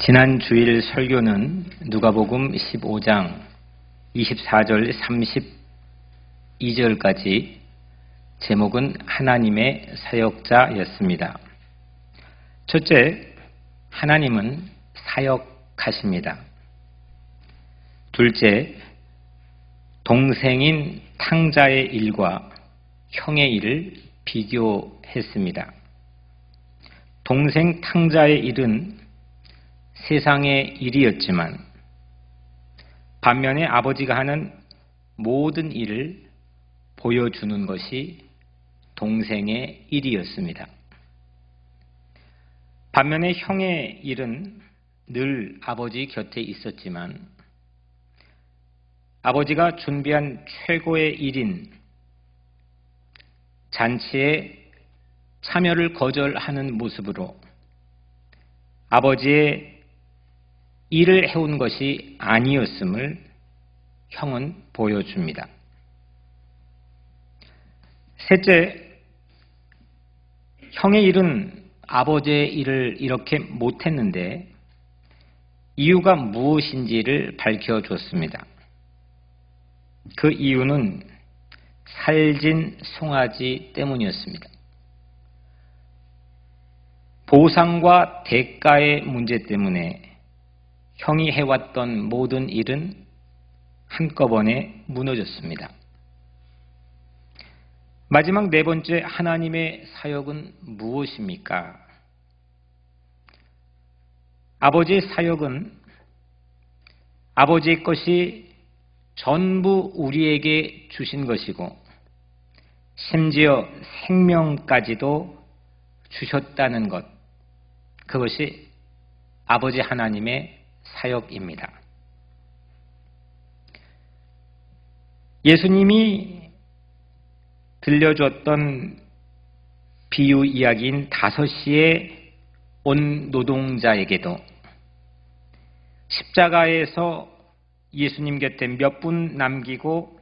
지난 주일 설교는 누가복음 15장 24절 32절까지 제목은 하나님의 사역자였습니다. 첫째, 하나님은 사역하십니다. 둘째, 동생인 탕자의 일과 형의 일을 비교했습니다. 동생 탕자의 일은 세상의 일이었지만 반면에 아버지가 하는 모든 일을 보여주는 것이 동생의 일이었습니다. 반면에 형의 일은 늘 아버지 곁에 있었지만 아버지가 준비한 최고의 일인 잔치에 참여를 거절하는 모습으로 아버지의 일을 해온 것이 아니었음을 형은 보여줍니다. 셋째, 형의 일은 아버지의 일을 이렇게 못했는데 이유가 무엇인지를 밝혀줬습니다. 그 이유는 살진 송아지 때문이었습니다. 보상과 대가의 문제 때문에 형이 해왔던 모든 일은 한꺼번에 무너졌습니다. 마지막 네 번째, 하나님의 사역은 무엇입니까? 아버지의 사역은 아버지의 것이 전부 우리에게 주신 것이고 심지어 생명까지도 주셨다는 것, 그것이 아버지 하나님의 사역입니다. 예수님이 들려줬던 비유 이야기인 5시의 온 노동자에게도 십자가에서 예수님 곁에 몇 분 남기고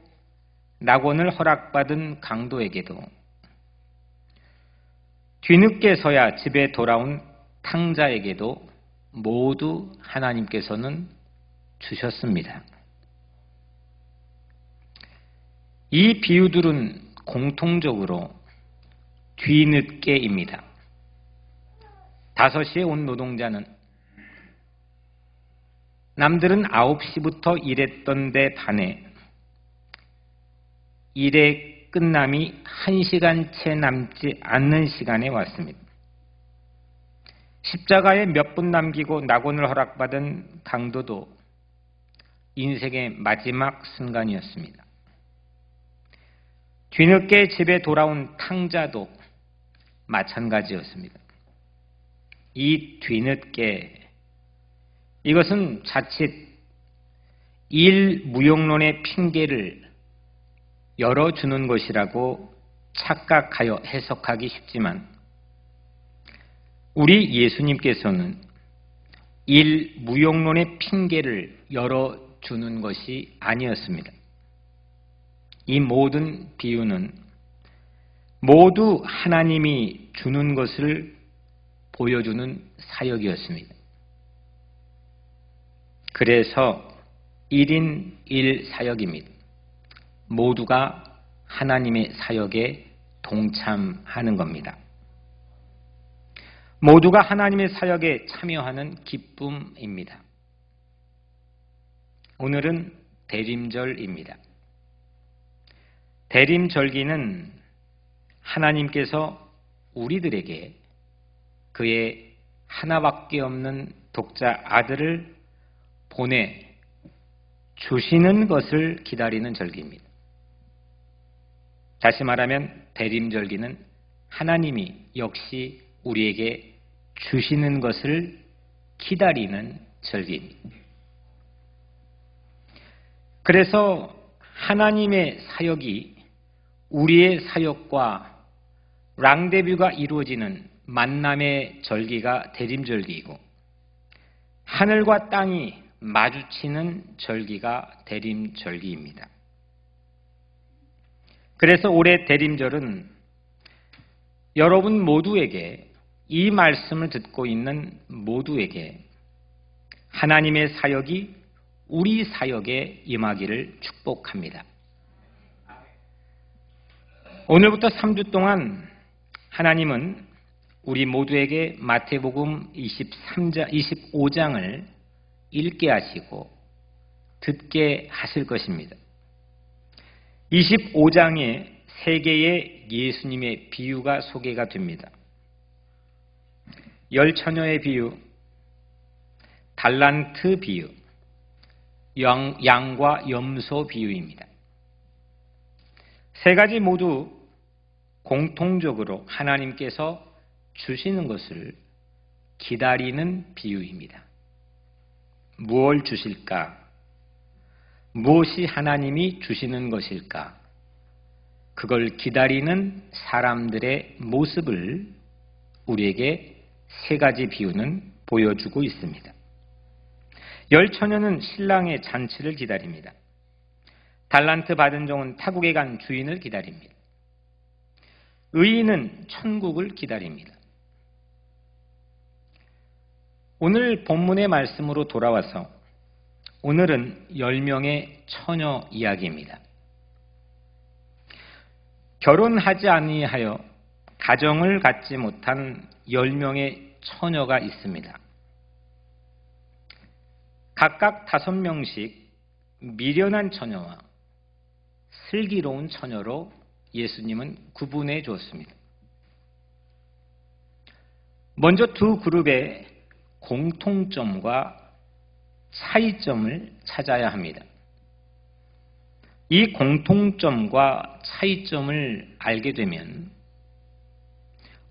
낙원을 허락받은 강도에게도 뒤늦게서야 집에 돌아온 탕자에게도 모두 하나님께서는 주셨습니다. 이 비유들은 공통적으로 뒤늦게입니다. 5시에 온 노동자는 남들은 9시부터 일했던 데 반해 일의 끝남이 1시간 채 남지 않는 시간에 왔습니다. 십자가에 몇 분 남기고 낙원을 허락받은 강도도 인생의 마지막 순간이었습니다. 뒤늦게 집에 돌아온 탕자도 마찬가지였습니다. 이 뒤늦게, 이것은 자칫 일무용론의 핑계를 열어주는 것이라고 착각하여 해석하기 쉽지만 우리 예수님께서는 일무용론의 핑계를 열어주는 것이 아니었습니다. 이 모든 비유는 모두 하나님이 주는 것을 보여주는 사역이었습니다. 그래서 1인 1사역입니다. 모두가 하나님의 사역에 동참하는 겁니다. 모두가 하나님의 사역에 참여하는 기쁨입니다. 오늘은 대림절입니다. 대림절기는 하나님께서 우리들에게 그의 하나밖에 없는 독자 아들을 보내 주시는 것을 기다리는 절기입니다. 다시 말하면 대림절기는 하나님이 역시 우리에게 주시는 것을 기다리는 절기입니다. 그래서 하나님의 사역이 우리의 사역과 랑데뷰가 이루어지는 만남의 절기가 대림절기이고 하늘과 땅이 마주치는 절기가 대림절기입니다. 그래서 올해 대림절은 여러분 모두에게, 이 말씀을 듣고 있는 모두에게 하나님의 사역이 우리 사역에 임하기를 축복합니다. 오늘부터 3주 동안 하나님은 우리 모두에게 마태복음 25장을 읽게 하시고 듣게 하실 것입니다. 25장에 세 개의 예수님의 비유가 소개가 됩니다. 열처녀의 비유, 달란트 비유, 양과 염소 비유입니다. 세 가지 모두 공통적으로 하나님께서 주시는 것을 기다리는 비유입니다. 무엇을 주실까? 무엇이 하나님이 주시는 것일까? 그걸 기다리는 사람들의 모습을 우리에게 세 가지 비유는 보여주고 있습니다. 열처녀는 신랑의 잔치를 기다립니다. 달란트 받은 종은 타국에 간 주인을 기다립니다. 의인은 천국을 기다립니다. 오늘 본문의 말씀으로 돌아와서 오늘은 10명의 처녀 이야기입니다. 결혼하지 아니하여 가정을 갖지 못한 10명의 처녀가 있습니다. 각각 5명씩 미련한 처녀와 슬기로운 처녀로 예수님은 구분해 주었습니다. 먼저 두 그룹의 공통점과 차이점을 찾아야 합니다. 이 공통점과 차이점을 알게 되면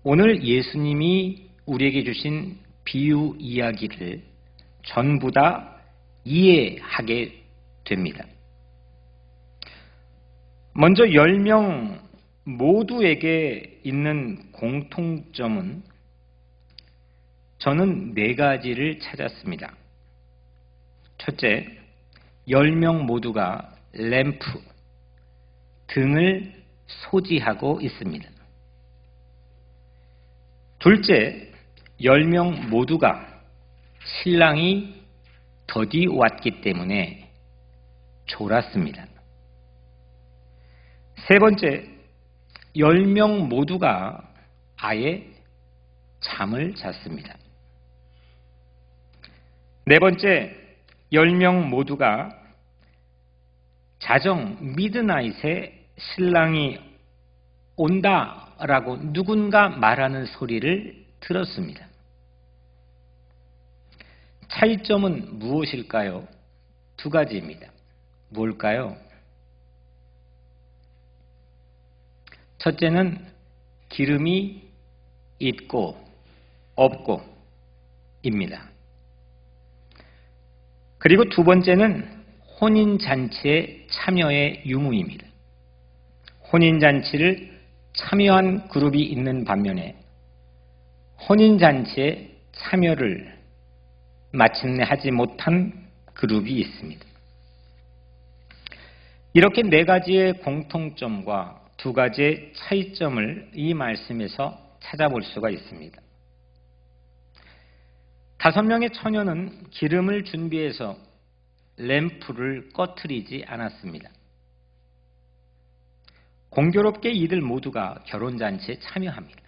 오늘 예수님이 우리에게 주신 비유 이야기를 전부 다 이해하게 됩니다. 먼저 10명 모두에게 있는 공통점은 저는 4가지를 찾았습니다. 첫째, 10명 모두가 램프, 등을 소지하고 있습니다. 둘째, 10명 모두가 신랑이 더디 왔기 때문에 졸았습니다. 세 번째, 10명 모두가 아예 잠을 잤습니다. 네 번째, 10명 모두가 자정 미드나잇에 신랑이 온다라고 누군가 말하는 소리를 들었습니다. 차이점은 무엇일까요? 2가지입니다. 뭘까요? 첫째는 기름이 있고 없고 입니다. 그리고 2번째는 혼인잔치에 참여의 유무입니다. 혼인잔치를 참여한 그룹이 있는 반면에 혼인잔치에 참여를 마침내 하지 못한 그룹이 있습니다. 이렇게 4가지의 공통점과 2가지의 차이점을 이 말씀에서 찾아볼 수가 있습니다. 5명의 처녀는 기름을 준비해서 램프를 꺼트리지 않았습니다. 공교롭게 이들 모두가 결혼잔치에 참여합니다.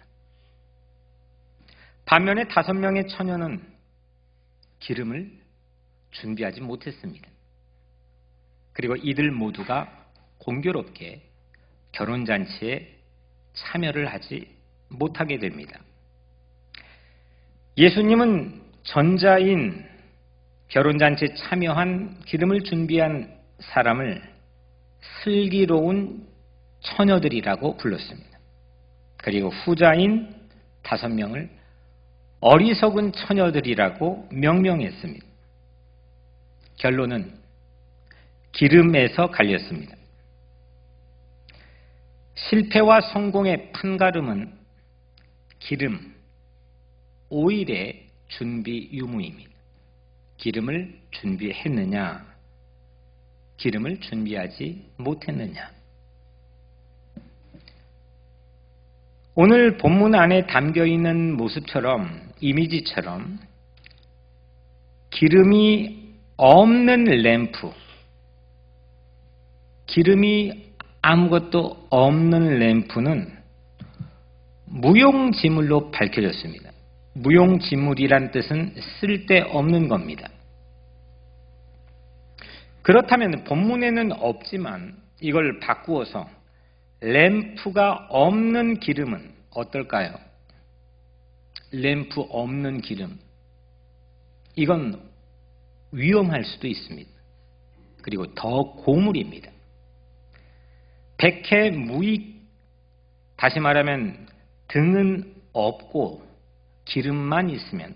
반면에 5명의 처녀는 기름을 준비하지 못했습니다. 그리고 이들 모두가 공교롭게 결혼잔치에 참여를 하지 못하게 됩니다. 예수님은 전자인 결혼잔치에 참여한 기름을 준비한 사람을 슬기로운 처녀들이라고 불렀습니다. 그리고 후자인 5명을 어리석은 처녀들이라고 명명했습니다. 결론은 기름에서 갈렸습니다. 실패와 성공의 판가름은 기름, 오일의 준비 유무입니다. 기름을 준비했느냐, 기름을 준비하지 못했느냐. 오늘 본문 안에 담겨있는 모습처럼, 이미지처럼 기름이 없는 램프, 기름이 아무것도 없는 램프는 무용지물로 밝혀졌습니다. 무용지물이란 뜻은 쓸데없는 겁니다. 그렇다면 본문에는 없지만 이걸 바꾸어서 램프가 없는 기름은 어떨까요? 램프 없는 기름. 이건 위험할 수도 있습니다. 그리고 더 고물입니다. 백해무익, 다시 말하면 등은 없고 기름만 있으면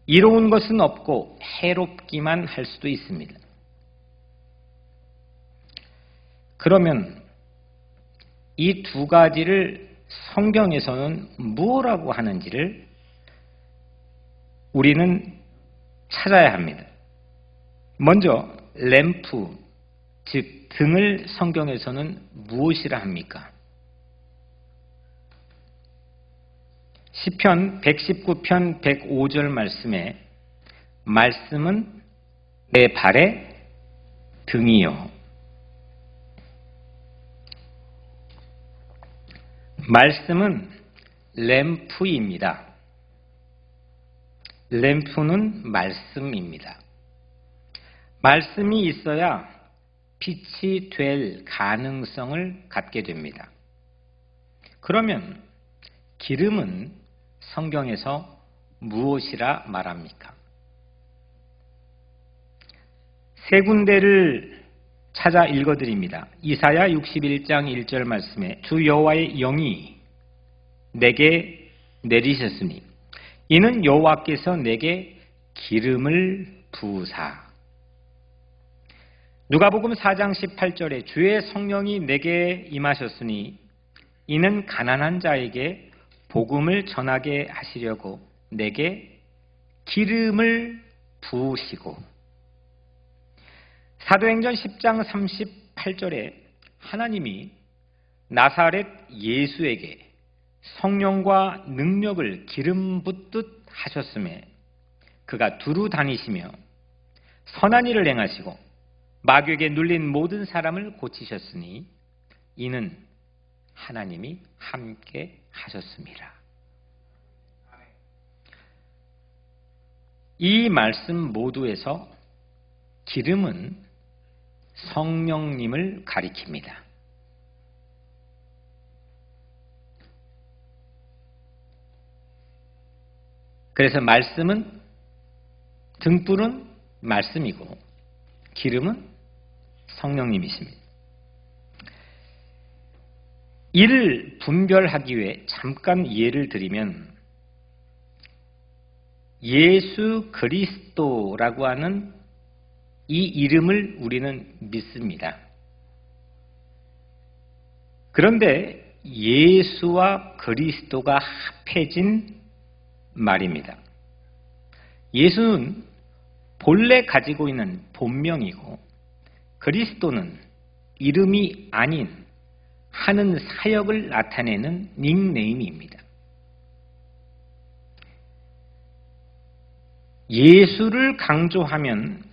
이로운 것은 없고 해롭기만 할 수도 있습니다. 그러면 이 두 가지를 성경에서는 무엇이라고 하는지를 우리는 찾아야 합니다. 먼저 램프, 즉 등을 성경에서는 무엇이라 합니까? 시편 119편 105절 말씀에 말씀은 내 발의 등이요. 말씀은 램프입니다. 램프는 말씀입니다. 말씀이 있어야 빛이 될 가능성을 갖게 됩니다. 그러면 기름은 성경에서 무엇이라 말합니까? 세 군데를 찾아 읽어드립니다. 이사야 61장 1절 말씀에 주 여호와의 영이 내게 내리셨으니 이는 여호와께서 내게 기름을 부으사. 누가복음 4장 18절에 주의 성령이 내게 임하셨으니 이는 가난한 자에게 복음을 전하게 하시려고 내게 기름을 부으시고, 사도행전 10장 38절에 하나님이 나사렛 예수에게 성령과 능력을 기름 붓듯 하셨음에 그가 두루 다니시며 선한 일을 행하시고 마귀에게 눌린 모든 사람을 고치셨으니 이는 하나님이 함께 하셨습니다. 이 말씀 모두에서 기름은 성령님을 가리킵니다. 그래서 말씀은, 등불은 말씀이고 기름은 성령님이십니다. 이를 분별하기 위해 잠깐 예를 들면 예수 그리스도라고 하는 이 이름을 우리는 믿습니다. 그런데 예수와 그리스도가 합해진 말입니다. 예수는 본래 가지고 있는 본명이고 그리스도는 이름이 아닌 하는 사역을 나타내는 닉네임입니다. 예수를 강조하면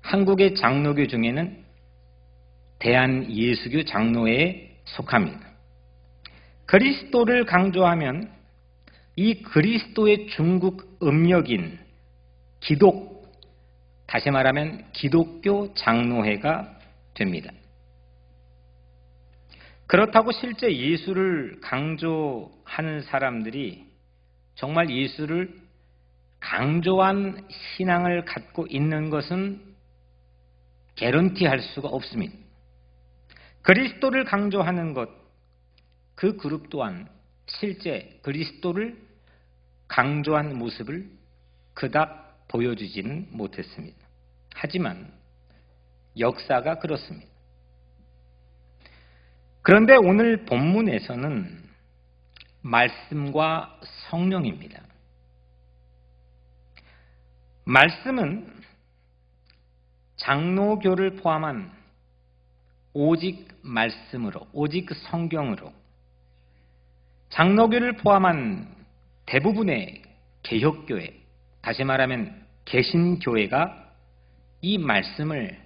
한국의 장로교 중에는 대한예수교 장로회에 속합니다. 그리스도를 강조하면 이 그리스도의 중국 음력인 기독, 다시 말하면 기독교 장로회가 됩니다. 그렇다고 실제 예수를 강조하는 사람들이 정말 예수를 강조한 신앙을 갖고 있는 것은 개런티할 수가 없습니다. 그리스도를 강조하는 것, 그 그룹 또한 실제 그리스도를 강조한 모습을 그닥 보여주지는 못했습니다. 하지만 역사가 그렇습니다. 그런데 오늘 본문에서는 말씀과 성령입니다. 말씀은 장로교를 포함한 오직 말씀으로, 오직 성경으로, 장로교를 포함한 대부분의 개혁교회, 다시 말하면 개신교회가 이 말씀을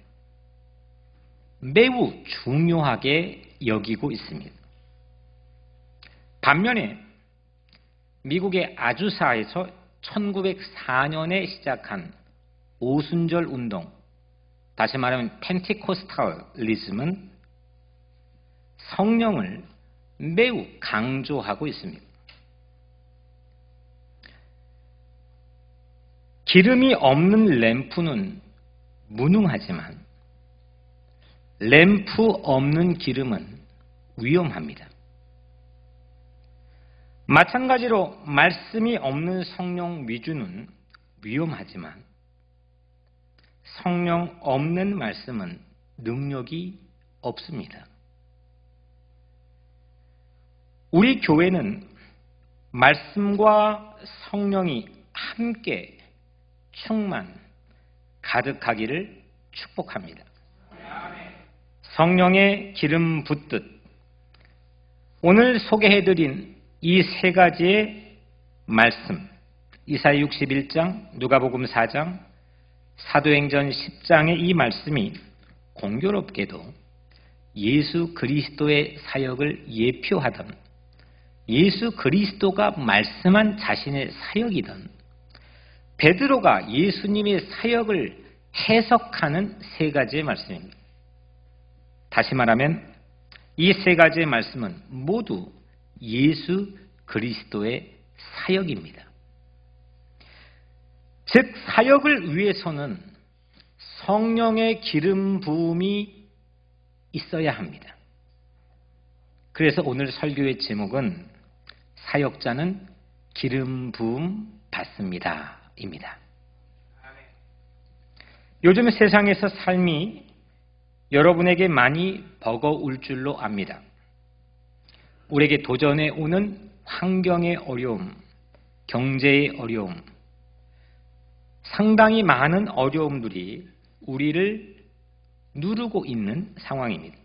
매우 중요하게 여기고 있습니다. 반면에 미국의 아주사에서 1904년에 시작한 오순절 운동, 다시 말하면 펜티코스탈리즘은 성령을 매우 강조하고 있습니다. 기름이 없는 램프는 무능하지만 램프 없는 기름은 위험합니다. 마찬가지로 말씀이 없는 성령 위주는 위험하지만 성령 없는 말씀은 능력이 없습니다. 우리 교회는 말씀과 성령이 함께 가득하기를 축복합니다. 성령의 기름 붓듯 오늘 소개해드린 이 세 가지의 말씀, 이사야 61장, 누가복음 4장, 사도행전 10장의 이 말씀이 공교롭게도 예수 그리스도의 사역을 예표하던, 예수 그리스도가 말씀한 자신의 사역이던, 베드로가 예수님의 사역을 해석하는 세 가지의 말씀입니다. 다시 말하면 이 세 가지의 말씀은 모두 예수 그리스도의 사역입니다. 즉 사역을 위해서는 성령의 기름 부음이 있어야 합니다. 그래서 오늘 설교의 제목은 사역자는 기름 부음 받습니다 입니다. 요즘 세상에서 삶이 여러분에게 많이 버거울 줄로 압니다. 우리에게 도전해 오는 환경의 어려움, 경제의 어려움, 상당히 많은 어려움들이 우리를 누르고 있는 상황입니다.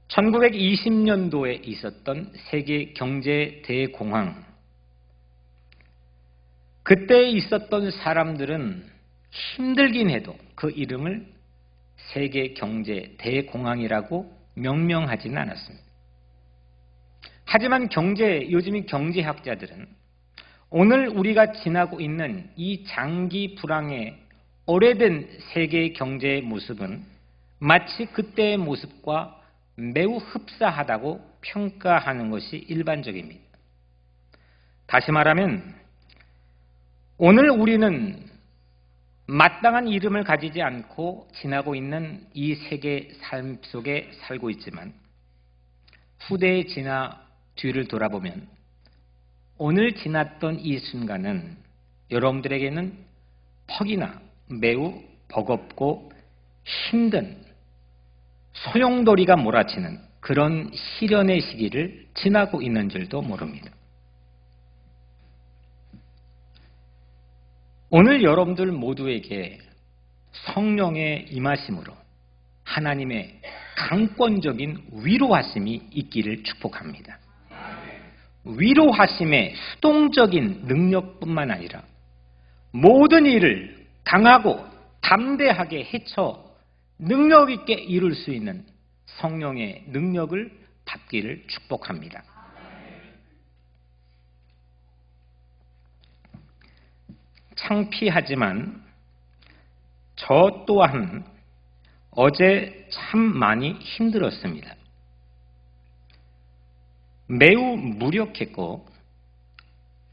1920년도에 있었던 세계 경제 대공황, 그때 있었던 사람들은 힘들긴 해도 그 이름을 세계 경제 대공황이라고 명명하지는 않았습니다. 하지만 요즘 경제학자들은 오늘 우리가 지나고 있는 이 장기 불황의 오래된 세계 경제의 모습은 마치 그때의 모습과 매우 흡사하다고 평가하는 것이 일반적입니다. 다시 말하면 오늘 우리는 마땅한 이름을 가지지 않고 지나고 있는 이 세계 삶 속에 살고 있지만 후대에 지나 뒤를 돌아보면 오늘 지났던 이 순간은 여러분들에게는 퍽이나 매우 버겁고 힘든 소용돌이가 몰아치는 그런 시련의 시기를 지나고 있는 줄도 모릅니다. 오늘 여러분들 모두에게 성령의 임하심으로 하나님의 강권적인 위로하심이 있기를 축복합니다. 위로하심의 수동적인 능력뿐만 아니라 모든 일을 강하고 담대하게 헤쳐 능력 있게 이룰 수 있는 성령의 능력을 받기를 축복합니다. 창피하지만 저 또한 어제 참 많이 힘들었습니다. 매우 무력했고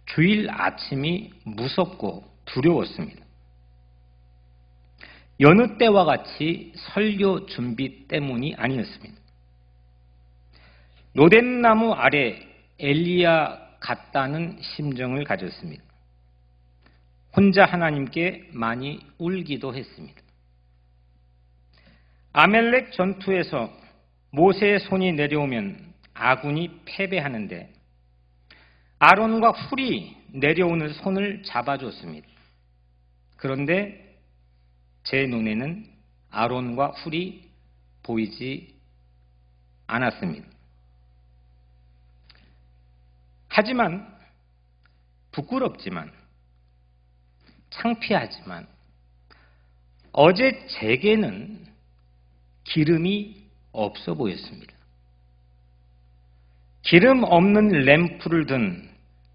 주일 아침이 무섭고 두려웠습니다. 여느 때와 같이 설교 준비 때문이 아니었습니다. 노덴나무 아래 엘리야 같다는 심정을 가졌습니다. 혼자 하나님께 많이 울기도 했습니다. 아멜렉 전투에서 모세의 손이 내려오면 아군이 패배하는데 아론과 훌이 내려오는 손을 잡아줬습니다. 그런데 제 눈에는 아론과 훌이 보이지 않았습니다. 하지만 부끄럽지만 창피하지만 어제 제게는 기름이 없어 보였습니다. 기름 없는 램프를 든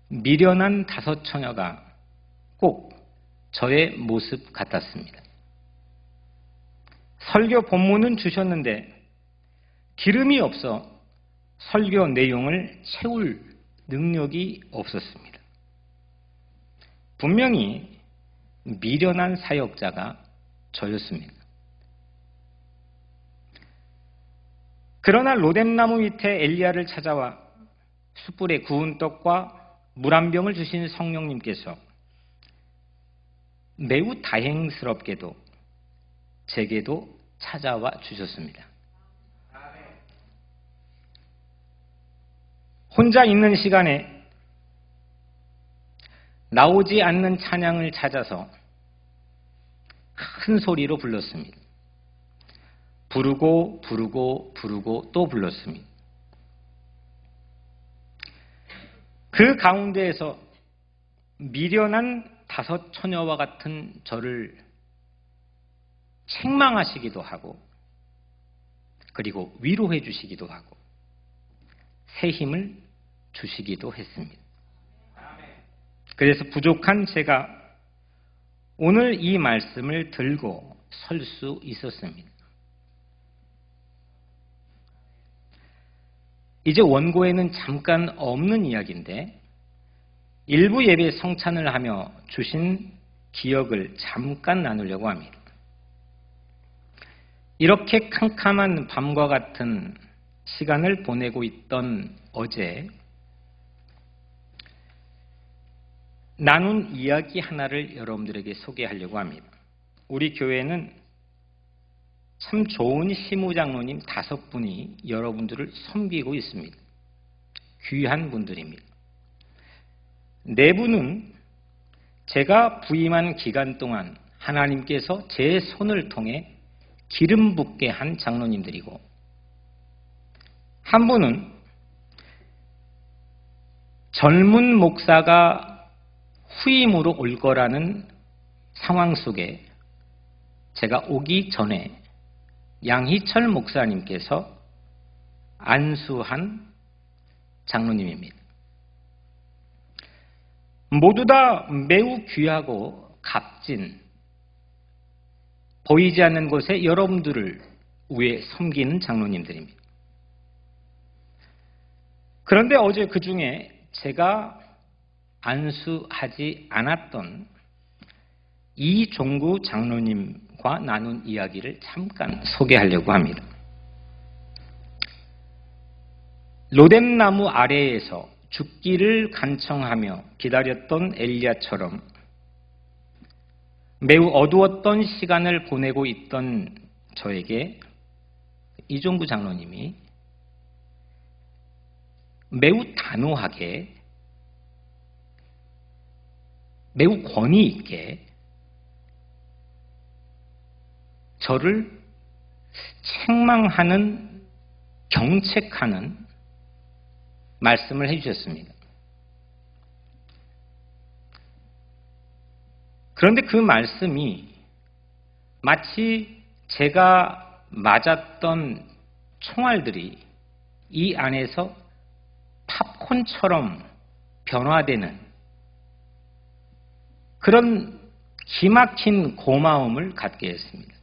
미련한 5 처녀가 꼭 저의 모습 같았습니다. 설교 본문은 주셨는데 기름이 없어 설교 내용을 채울 능력이 없었습니다. 분명히 미련한 사역자가 저였습니다. 그러나 로뎀나무 밑에 엘리야를 찾아와 숯불에 구운 떡과 물 한 병을 주신 성령님께서 매우 다행스럽게도 제게도 찾아와 주셨습니다. 혼자 있는 시간에 나오지 않는 찬양을 찾아서 큰 소리로 불렀습니다. 부르고 부르고 부르고 또 불렀습니다. 그 가운데에서 미련한 5 처녀와 같은 저를 책망하시기도 하고 그리고 위로해 주시기도 하고 새 힘을 주시기도 했습니다. 그래서 부족한 제가 오늘 이 말씀을 들고 설 수 있었습니다. 이제 원고에는 잠깐 없는 이야기인데 일부 예배 성찬을 하며 주신 기억을 잠깐 나누려고 합니다. 이렇게 캄캄한 밤과 같은 시간을 보내고 있던 어제 나눈 이야기 하나를 여러분들에게 소개하려고 합니다. 우리 교회는 참 좋은 시무장로님 5분이 여러분들을 섬기고 있습니다. 귀한 분들입니다. 4분은 제가 부임한 기간 동안 하나님께서 제 손을 통해 기름 붓게 한 장로님들이고 한 분은 젊은 목사가 후임으로 올 거라는 상황 속에 제가 오기 전에 양희철 목사님께서 안수한 장로님입니다. 모두 다 매우 귀하고 값진 보이지 않는 곳에 여러분들을 위해 섬기는 장로님들입니다. 그런데 어제 그 중에 제가 안수하지 않았던 이종구 장로님과 나눈 이야기를 잠깐 소개하려고 합니다. 로뎀나무 아래에서 죽기를 간청하며 기다렸던 엘리야처럼 매우 어두웠던 시간을 보내고 있던 저에게 이종구 장로님이 매우 단호하게 매우 권위 있게 저를 책망하는 경책하는 말씀을 해주셨습니다. 그런데 그 말씀이 마치 제가 맞았던 총알들이 이 안에서 팝콘처럼 변화되는 그런 기막힌 고마움을 갖게 했습니다.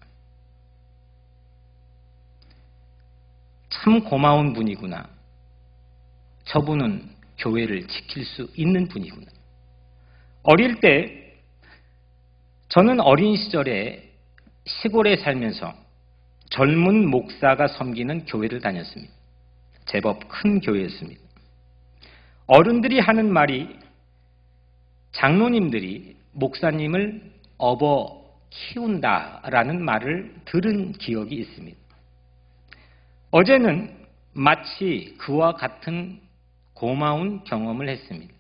참 고마운 분이구나. 저분은 교회를 지킬 수 있는 분이구나. 어릴 때 저는 어린 시절에 시골에 살면서 젊은 목사가 섬기는 교회를 다녔습니다. 제법 큰 교회였습니다. 어른들이 하는 말이 장로님들이 목사님을 업어 키운다라는 말을 들은 기억이 있습니다. 어제는 마치 그와 같은 고마운 경험을 했습니다.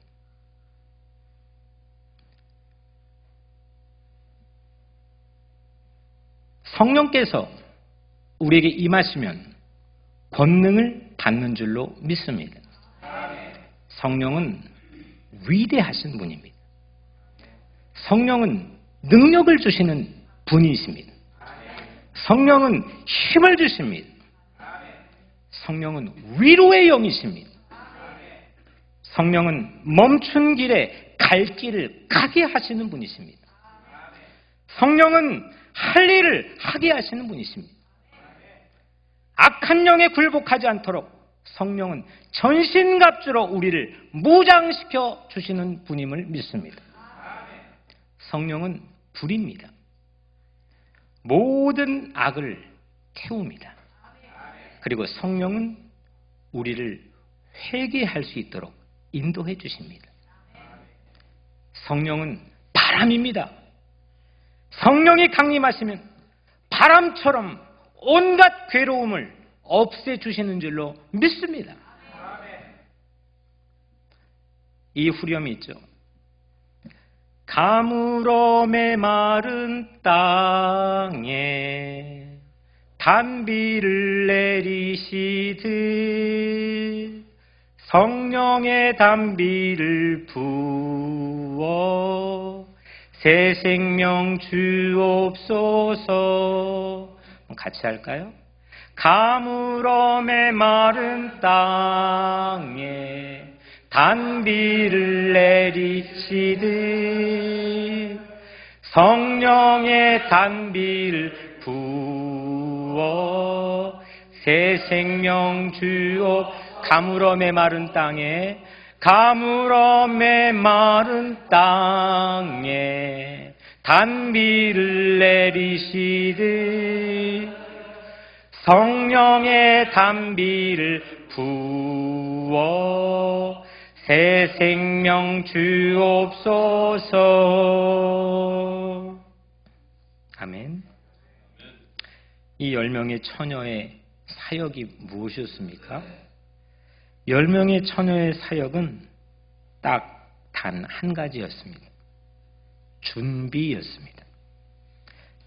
성령께서 우리에게 임하시면 권능을 받는 줄로 믿습니다. 성령은 위대하신 분입니다. 성령은 능력을 주시는 분이십니다. 성령은 힘을 주십니다. 성령은 위로의 영이십니다. 성령은 멈춘 길에 갈 길을 가게 하시는 분이십니다. 성령은 할 일을 하게 하시는 분이십니다. 악한 영에 굴복하지 않도록 성령은 전신갑주로 우리를 무장시켜 주시는 분임을 믿습니다. 성령은 불입니다. 모든 악을 태웁니다. 그리고 성령은 우리를 회개할 수 있도록 인도해 주십니다. 성령은 바람입니다. 성령이 강림하시면 바람처럼 온갖 괴로움을 없애주시는 줄로 믿습니다. 이 후렴이 있죠. 가물어 메마른 땅에 단비를 내리시듯 성령의 단비를 부어 새 생명 주옵소서. 같이 할까요? 가물어 메마른 땅에 단비를 내리시듯 성령의 단비를 부어 새 생명 주옵. 가물어 메마른 땅에 가물어 메마른 땅에 단비를 내리시듯 성령의 단비를 부어 새 생명 주옵소서. 아멘. 이 10명의 처녀의 사역이 무엇이었습니까? 10명의 처녀의 사역은 딱 단 한 가지였습니다. 준비였습니다.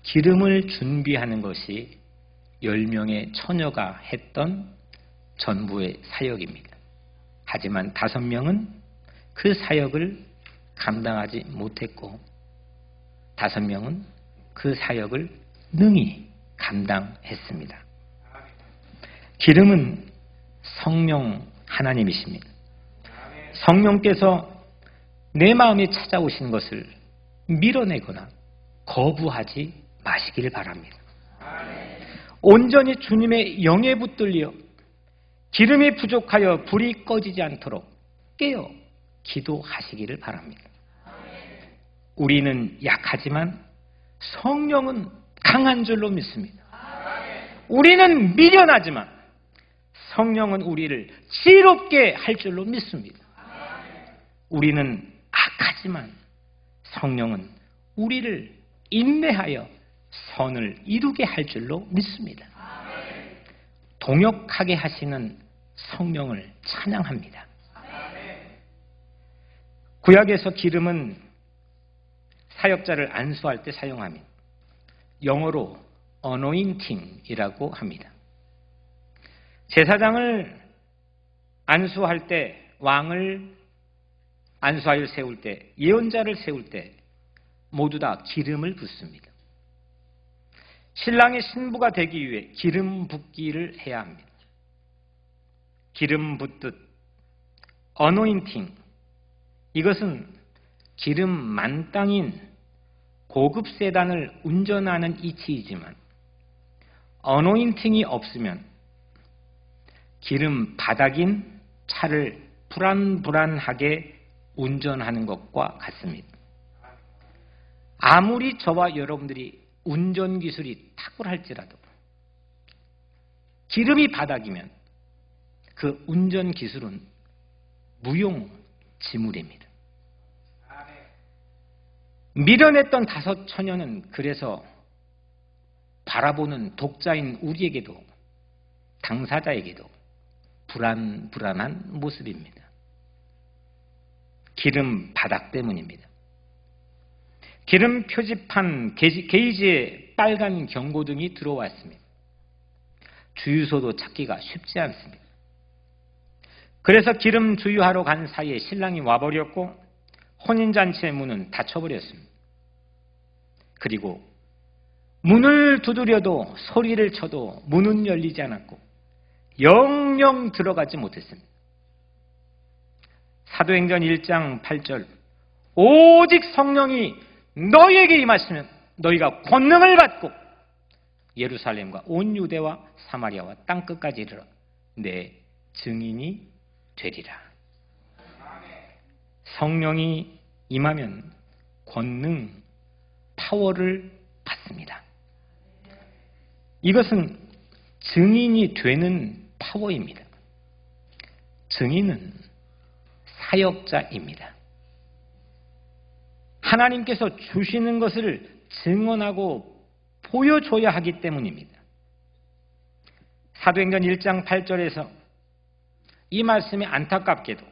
기름을 준비하는 것이 10명의 처녀가 했던 전부의 사역입니다. 하지만 5명은 그 사역을 감당하지 못했고 5명은 그 사역을 능히 감당했습니다. 기름은 성령 하나님이십니다. 성령께서 내 마음에 찾아오신 것을 밀어내거나 거부하지 마시기를 바랍니다. 온전히 주님의 영에 붙들려 기름이 부족하여 불이 꺼지지 않도록 깨어 기도하시기를 바랍니다. 우리는 약하지만 성령은 강한 줄로 믿습니다. 우리는 미련하지만 성령은 우리를 지혜롭게 할 줄로 믿습니다. 우리는 악하지만 성령은 우리를 인내하여 선을 이루게 할 줄로 믿습니다. 동역하게 하시는 성령을 찬양합니다. 구약에서 기름은 사역자를 안수할 때 사용합니다. 영어로 anointing이라고 합니다. 제사장을 안수할 때, 왕을 안수하여 세울 때, 예언자를 세울 때 모두 다 기름을 붓습니다. 신랑이 신부가 되기 위해 기름 붓기를 해야 합니다. 기름 붓듯 어노인팅, 이것은 기름 만땅인 고급 세단을 운전하는 이치이지만 어노인팅이 없으면 기름 바닥인 차를 불안불안하게 운전하는 것과 같습니다. 아무리 저와 여러분들이 운전기술이 탁월할지라도 기름이 바닥이면 그 운전기술은 무용지물입니다. 미련했던 5 처녀는 그래서 바라보는 독자인 우리에게도 당사자에게도 불안한 모습입니다. 기름 바닥 때문입니다. 기름 표지판 게이지에 빨간 경고등이 들어왔습니다. 주유소도 찾기가 쉽지 않습니다. 그래서 기름 주유하러 간 사이에 신랑이 와버렸고 혼인잔치의 문은 닫혀버렸습니다. 그리고 문을 두드려도 소리를 쳐도 문은 열리지 않았고 영영 들어가지 못했습니다. 사도행전 1장 8절 오직 성령이 너희에게 임하시면 너희가 권능을 받고 예루살렘과 온 유대와 사마리아와 땅끝까지 이르러 내 증인이 되리라. 성령이 임하면 권능, 파워를 받습니다. 이것은 증인이 되는 파워입니다. 증인은 사역자입니다. 하나님께서 주시는 것을 증언하고 보여줘야 하기 때문입니다. 사도행전 1장 8절에서 이 말씀이 안타깝게도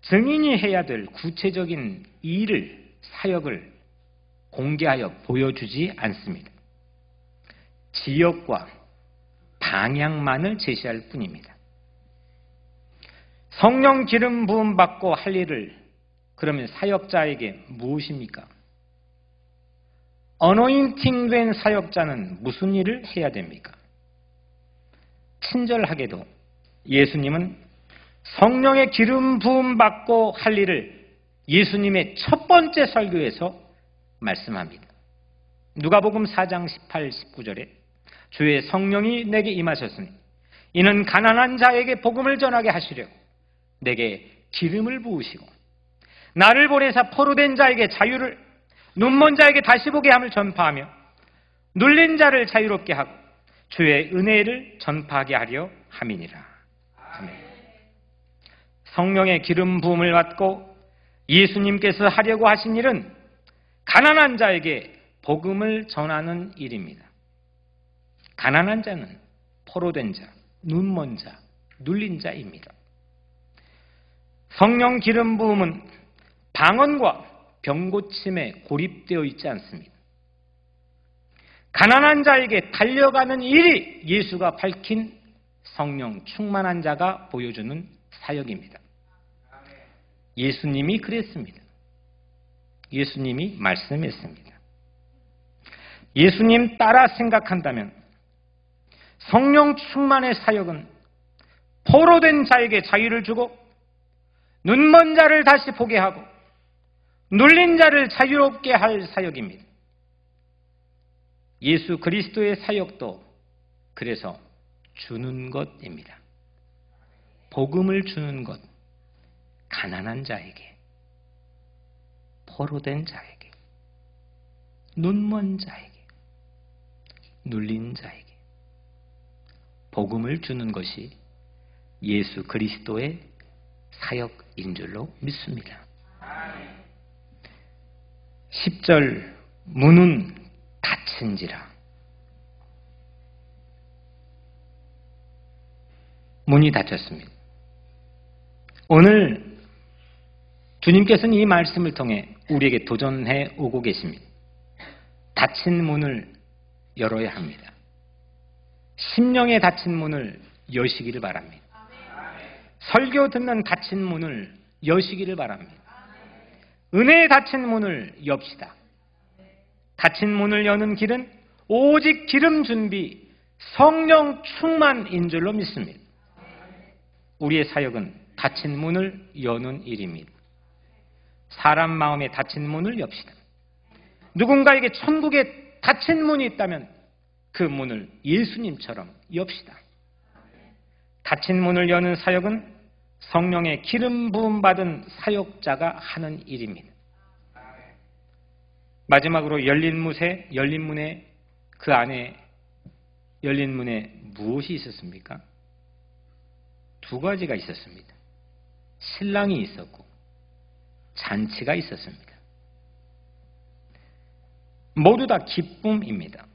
증인이 해야 될 구체적인 일을, 사역을 공개하여 보여주지 않습니다. 지역과 방향만을 제시할 뿐입니다. 성령 기름 부음 받고 할 일을 그러면 사역자에게 무엇입니까? 어노인팅 된 사역자는 무슨 일을 해야 됩니까? 친절하게도 예수님은 성령의 기름 부음 받고 할 일을 예수님의 첫 번째 설교에서 말씀합니다. 누가복음 4장 18, 19절에 주의 성령이 내게 임하셨으니 이는 가난한 자에게 복음을 전하게 하시려고 내게 기름을 부으시고 나를 보내사 포로된 자에게 자유를, 눈먼 자에게 다시 보게 함을 전파하며 눌린 자를 자유롭게 하고 주의 은혜를 전파하게 하려 함이니라. 아멘. 성령의 기름 부음을 받고 예수님께서 하려고 하신 일은 가난한 자에게 복음을 전하는 일입니다. 가난한 자는 포로된 자, 눈먼 자, 눌린 자입니다. 성령 기름 부음은 방언과 병고침에 고립되어 있지 않습니다. 가난한 자에게 달려가는 일이 예수가 밝힌 성령 충만한 자가 보여주는 사역입니다. 예수님이 그랬습니다. 예수님이 말씀했습니다. 예수님 따라 생각한다면 성령 충만의 사역은 포로된 자에게 자유를 주고 눈먼 자를 다시 보게 하고 눌린 자를 자유롭게 할 사역입니다. 예수 그리스도의 사역도 그래서 주는 것입니다. 복음을 주는 것, 가난한 자에게, 포로된 자에게, 눈먼 자에게, 눌린 자에게 복음을 주는 것이 예수 그리스도의 사역인 줄로 믿습니다. 10절 문은 닫힌지라. 문이 닫혔습니다. 오늘 주님께서는 이 말씀을 통해 우리에게 도전해 오고 계십니다. 닫힌 문을 열어야 합니다. 심령에 닫힌 문을 여시기를 바랍니다. 설교 듣는 닫힌 문을 여시기를 바랍니다. 은혜에 닫힌 문을 엽시다. 닫힌 문을 여는 길은 오직 기름 준비, 성령 충만인 줄로 믿습니다. 우리의 사역은 닫힌 문을 여는 일입니다. 사람 마음에 닫힌 문을 엽시다. 누군가에게 천국에 닫힌 문이 있다면 그 문을 예수님처럼 엽시다. 닫힌 문을 여는 사역은 성령의 기름 부음 받은 사역자가 하는 일입니다. 마지막으로 열린 문에 그 안에 열린 문에 무엇이 있었습니까? 두 가지가 있었습니다. 신랑이 있었고 잔치가 있었습니다. 모두 다 기쁨입니다.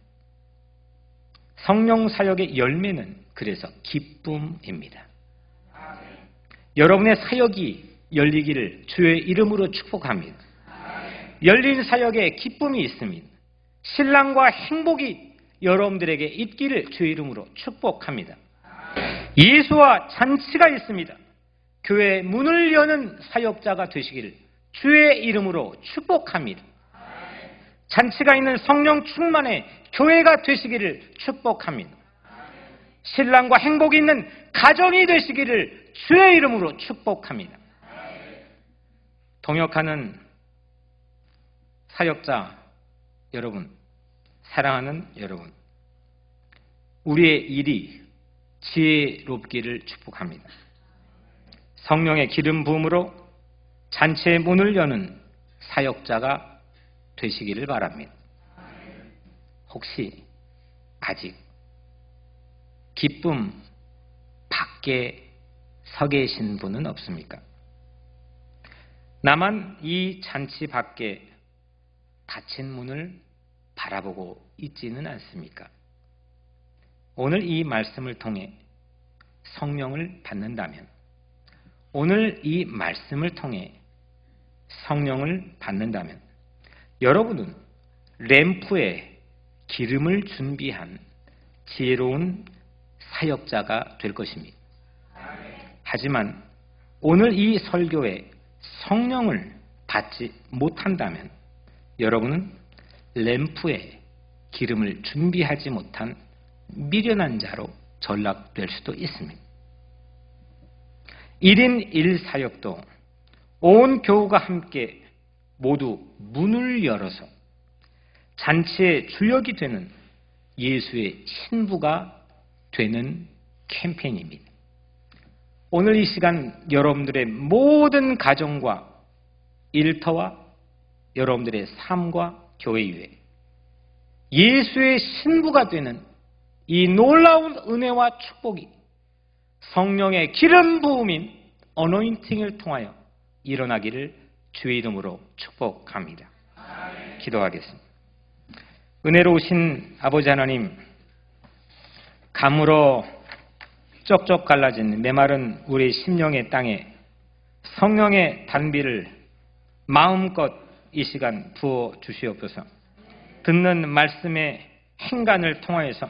성령 사역의 열매는 그래서 기쁨입니다. 여러분의 사역이 열리기를 주의 이름으로 축복합니다. 열린 사역에 기쁨이 있습니다. 신랑과 행복이 여러분들에게 있기를 주의 이름으로 축복합니다. 예수와 잔치가 있습니다. 교회 문을 여는 사역자가 되시기를 주의 이름으로 축복합니다. 잔치가 있는 성령 충만의 교회가 되시기를 축복합니다. 신랑과 행복이 있는 가정이 되시기를 주의 이름으로 축복합니다. 동역하는 사역자 여러분, 사랑하는 여러분, 우리의 일이 지혜롭기를 축복합니다. 성령의 기름 부음으로 잔치의 문을 여는 사역자가 되시기를 바랍니다. 혹시 아직 기쁨 밖에 서 계신 분은 없습니까? 나만 이 잔치 밖에 닫힌 문을 바라보고 있지는 않습니까? 오늘 이 말씀을 통해 성령을 받는다면, 오늘 이 말씀을 통해 성령을 받는다면 여러분은 램프에 기름을 준비한 지혜로운 사역자가 될 것입니다. 하지만 오늘 이 설교에 성령을 받지 못한다면 여러분은 램프에 기름을 준비하지 못한 미련한 자로 전락될 수도 있습니다. 1인 1사역도 온 교우가 함께 모두 문을 열어서 잔치의 주역이 되는 예수의 신부가 되는 캠페인입니다. 오늘 이 시간 여러분들의 모든 가정과 일터와 여러분들의 삶과 교회 위에 예수의 신부가 되는 이 놀라운 은혜와 축복이 성령의 기름 부음인 어노인팅을 통하여 일어나기를 주의 이름으로 축복합니다. 기도하겠습니다. 은혜로우신 아버지 하나님, 감으로 쩍쩍 갈라진 메마른 우리 심령의 땅에 성령의 단비를 마음껏 이 시간 부어 주시옵소서. 듣는 말씀의 행간을 통하여서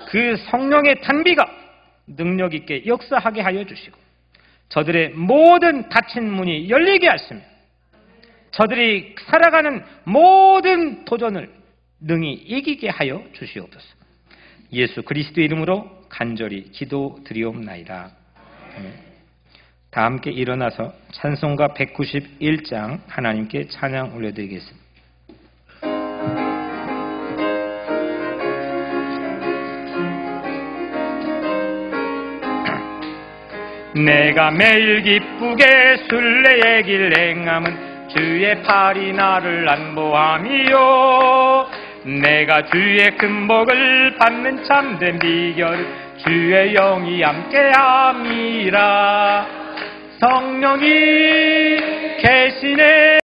그 성령의 단비가 능력 있게 역사하게 하여 주시고 저들의 모든 닫힌 문이 열리게 하시며 저들이 살아가는 모든 도전을 능히 이기게 하여 주시옵소서. 예수 그리스도의 이름으로 간절히 기도드리옵나이다. 아멘. 다 함께 일어나서 찬송가 191장 하나님께 찬양 올려드리겠습니다. 내가 매일 기쁘게 순례의 길 행함은 주의 팔이 나를 안보함이요, 내가 주의 큰 복을 받는 참된 비결 주의 영이 함께함이라. 성령이 계시네